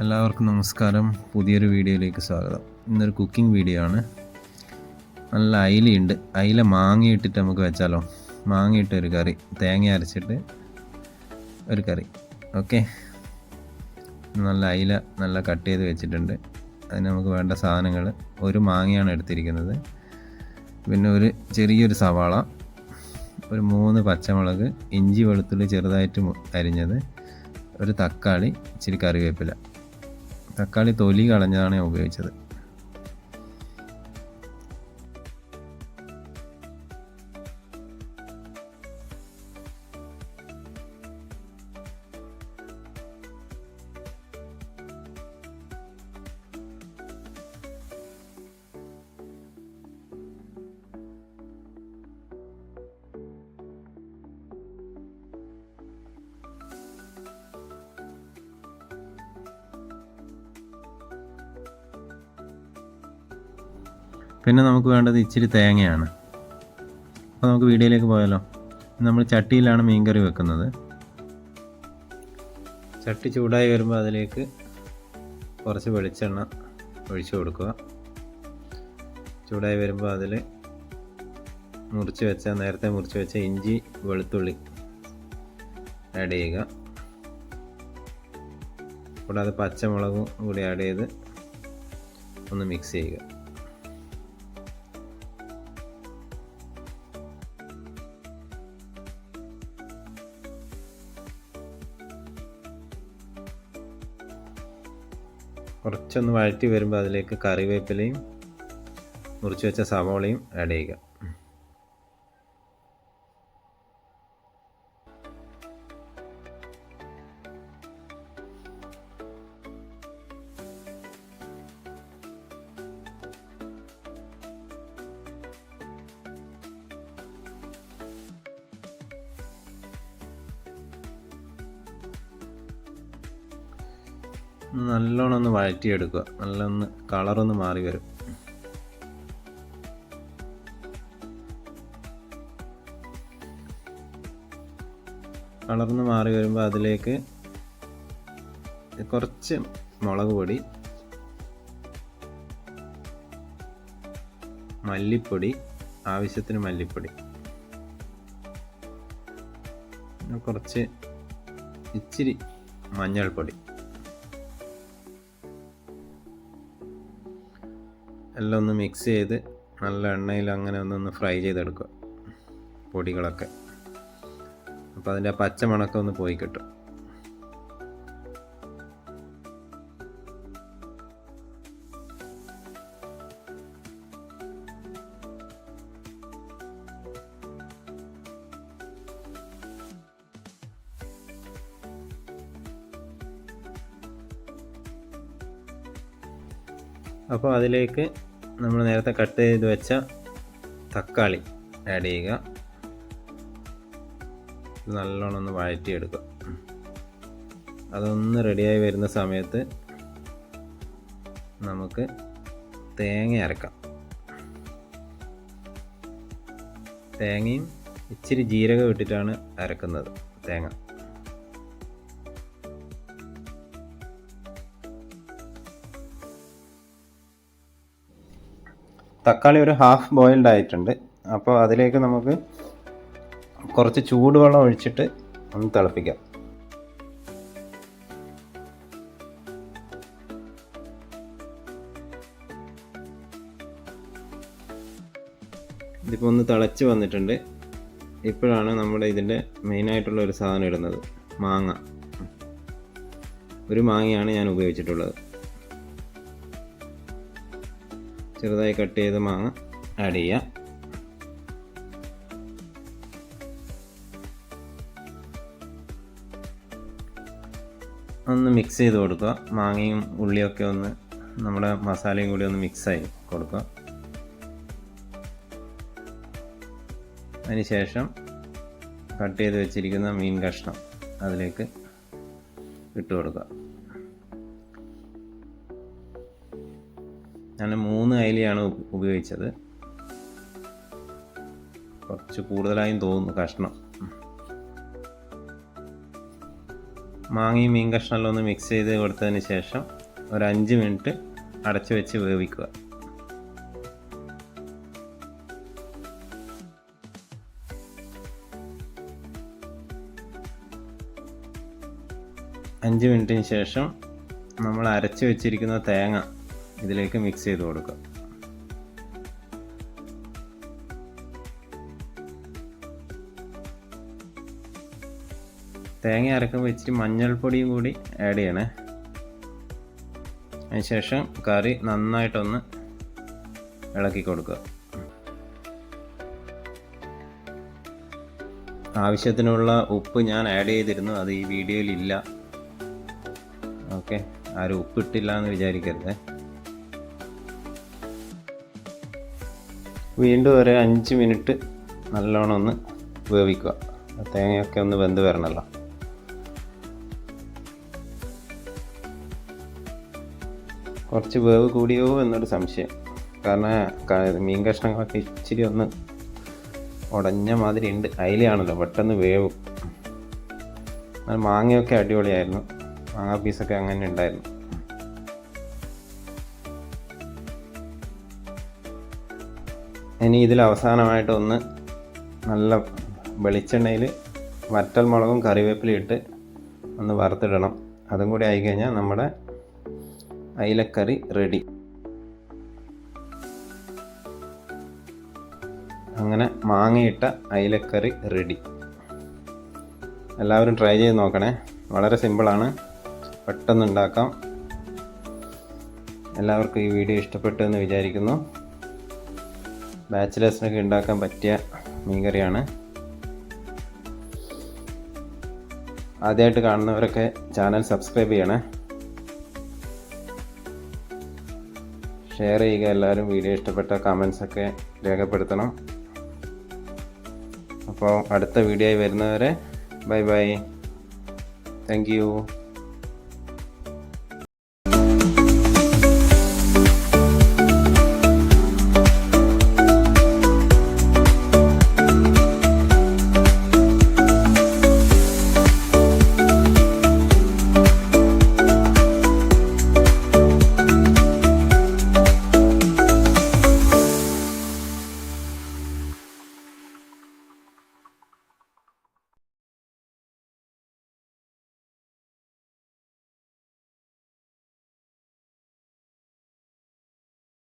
എല്ലാവർക്കും നമസ്കാരം. പുതിയൊരു വീഡിയോയിലേക്ക് സ്വാഗതം. ഇന്നൊരു കുക്കിംഗ് വീഡിയോ ആണ്. നല്ല അയിലയുണ്ട്. അയില മാങ്ങയിട്ടിട്ട് നമുക്ക് വെച്ചാലോ? മാങ്ങയിട്ട് ഒരു കറി, തേങ്ങ അരച്ചിട്ട് ഒരു കറി. ഓക്കെ, നല്ല അയില നല്ല കട്ട് ചെയ്ത് വെച്ചിട്ടുണ്ട്. അതിന് നമുക്ക് വേണ്ട സാധനങ്ങൾ: ഒരു മാങ്ങയാണ് എടുത്തിരിക്കുന്നത്, പിന്നെ ഒരു ചെറിയൊരു സവാള, ഒരു 3 പച്ചമുളക്, ഇഞ്ചി വെളുത്തുള്ളി ചെറുതായിട്ട് അരിഞ്ഞത്, ഒരു തക്കാളി, ഇച്ചിരി കറിവേപ്പില. തക്കാളി തൊലി കളഞ്ഞതാണ് ഞാൻ ഉപയോഗിച്ചത്. പിന്നെ നമുക്ക് വേണ്ടത് ഇച്ചിരി തേങ്ങയാണ്. അപ്പോൾ നമുക്ക് വീഡിയോയിലേക്ക് പോയാലോ? നമ്മൾ ചട്ടിയിലാണ് മീൻകറി വെക്കുന്നത്. ചട്ടി ചൂടായി വരുമ്പോൾ അതിലേക്ക് കുറച്ച് വെളിച്ചെണ്ണ ഒഴിച്ചു കൊടുക്കുക. ചൂടായി വരുമ്പോൾ അതിൽ നേരത്തെ മുറിച്ച് വെച്ച ഇഞ്ചി വെളുത്തുള്ളി ആഡ് ചെയ്യുക. കൂടാതെ പച്ചമുളകും കൂടി ആഡ് ചെയ്ത് ഒന്ന് മിക്സ് ചെയ്യുക. കുറച്ചൊന്ന് വഴറ്റി വരുമ്പോൾ അതിലേക്ക് കറിവേപ്പിലയും മുറിച്ച് വെച്ച സവാളയും ആഡ് ചെയ്യുക. നല്ലോണം ഒന്ന് വഴറ്റിയെടുക്കുക. നല്ലൊന്ന് കളറൊന്ന് മാറി വരും. കളർന്ന് മാറി വരുമ്പോൾ അതിലേക്ക് കുറച്ച് മുളക് പൊടി, മല്ലിപ്പൊടി, ആവശ്യത്തിന് മല്ലിപ്പൊടി, കുറച്ച് ഇച്ചിരി മഞ്ഞൾപ്പൊടി എല്ലാം ഒന്ന് മിക്സ് ചെയ്ത് നല്ല എണ്ണയിൽ അങ്ങനെ ഒന്ന് ഫ്രൈ ചെയ്തെടുക്കുക പൊടികളൊക്കെ. അപ്പോൾ അതിൻ്റെ പച്ചമണക്കം ഒന്ന് പോയി കിട്ടും. അപ്പോൾ അതിലേക്ക് നമ്മൾ നേരത്തെ കട്ട് ചെയ്ത് വെച്ച തക്കാളി ആഡ് ചെയ്യുക. നല്ലോണം ഒന്ന് വഴറ്റിയെടുക്കുക. അതൊന്ന് റെഡിയായി വരുന്ന സമയത്ത് നമുക്ക് തേങ്ങ അരക്കാം. തേങ്ങയും ഇച്ചിരി ജീരകം ഇട്ടിട്ടാണ് അരക്കുന്നത് തേങ്ങ. തക്കാളി ഒരു ഹാഫ് ബോയിൽഡ് ആയിട്ടുണ്ട്. അപ്പോൾ അതിലേക്ക് നമുക്ക് കുറച്ച് ചൂടുവെള്ളം ഒഴിച്ചിട്ട് ഒന്ന് തിളപ്പിക്കാം. ഇതിപ്പോൾ ഒന്ന് തിളച്ച് വന്നിട്ടുണ്ട്. ഇപ്പോഴാണ് നമ്മുടെ ഇതിൻ്റെ മെയിനായിട്ടുള്ള ഒരു സാധനം ഇടുന്നത്: മാങ്ങ. ഒരു മാങ്ങയാണ് ഞാൻ ഉപയോഗിച്ചിട്ടുള്ളത്. ചെറുതായി കട്ട് ചെയ്ത മാങ്ങ ആഡ് ചെയ്യുക. ഒന്ന് മിക്സ് ചെയ്ത് കൊടുക്കുക. മാങ്ങയും ഉള്ളിയൊക്കെ ഒന്ന് നമ്മുടെ മസാലയും കൂടി ഒന്ന് മിക്സായി കൊടുക്കുക. അതിനുശേഷം കട്ട് ചെയ്ത് വെച്ചിരിക്കുന്ന മീൻ കഷ്ണം അതിലേക്ക് ഇട്ട് കൊടുക്കുക. ഞാൻ 3 അയിലയാണ് ഉപയോഗിച്ചത്. കുറച്ച് കൂടുതലായും തോന്നുന്നു കഷ്ണം. മാങ്ങയും മീൻ കഷ്ണമെല്ലാം ഒന്ന് മിക്സ് ചെയ്ത് കൊടുത്തതിന് ശേഷം ഒരു 5 മിനിറ്റ് അടച്ചു വെച്ച് വേവിക്കുക. അഞ്ച് മിനിറ്റിന് ശേഷം നമ്മൾ അരച്ച് വെച്ചിരിക്കുന്ന തേങ്ങ ഇതിലേക്ക് മിക്സ് ചെയ്ത് കൊടുക്കുക. തേങ്ങ അരക്കുമ്പോൾ ഇച്ചിരി മഞ്ഞൾപ്പൊടിയും കൂടി ആഡ് ചെയ്യണേ. അതിനുശേഷം കറി നന്നായിട്ടൊന്ന് ഇളക്കി കൊടുക്കുക. ആവശ്യത്തിനുള്ള ഉപ്പ് ഞാൻ ആഡ് ചെയ്തിരുന്നു, അത് ഈ വീഡിയോയിലില്ല. ഓക്കെ, ആരും ഉപ്പിട്ടില്ല എന്ന് വിചാരിക്കരുത്. വീണ്ടും ഒരു 5 മിനിറ്റ് നല്ലോണം ഒന്ന് വേവിക്കുക. തേങ്ങയൊക്കെ ഒന്ന് വെന്ത് വരണമല്ലോ. കുറച്ച് വേവ് കൂടിയോ എന്നൊരു സംശയം. കാരണം മീൻ കഷ്ണങ്ങളൊക്കെ ഇച്ചിരി ഒന്ന് ഉടഞ്ഞ മാതിരി ഉണ്ട്. അയിലയാണല്ലോ, പെട്ടെന്ന് വേവും. മാങ്ങയൊക്കെ അടിപൊളിയായിരുന്നു. മാങ്ങാ പീസൊക്കെ അങ്ങനെ ഉണ്ടായിരുന്നു. ഇനി ഇതിൽ അവസാനമായിട്ട് ഒന്ന് നല്ല വെളിച്ചെണ്ണയിൽ വറ്റൽ മുളകും കറിവേപ്പിലയും ഇട്ട് ഒന്ന് വറുത്തിടണം. അതും കൂടി ആയിക്കഴിഞ്ഞാൽ നമ്മുടെ അയിലക്കറി റെഡി. അങ്ങനെ മാങ്ങയിട്ട അയിലക്കറി റെഡി. എല്ലാവരും ട്രൈ ചെയ്ത് നോക്കണേ. വളരെ സിമ്പിളാണ്, പെട്ടെന്ന് ഉണ്ടാക്കാം. എല്ലാവർക്കും ഈ വീഡിയോ ഇഷ്ടപ്പെട്ടു എന്ന് വിചാരിക്കുന്നു. ബാച്ചിലേഴ്സിനൊക്കെ ഉണ്ടാക്കാൻ പറ്റിയ മീൻകറിയാണ്. ആദ്യമായിട്ട് കാണുന്നവരൊക്കെ ചാനൽ സബ്സ്ക്രൈബ് ചെയ്യണേ. ഷെയർ ചെയ്യുക. എല്ലാവരും വീഡിയോ ഇഷ്ടപ്പെട്ട കമൻസൊക്കെ രേഖപ്പെടുത്തണം. അപ്പോൾ അടുത്ത വീഡിയോ ആയി വരുന്നവരെ ബൈ ബൈ. Thank you.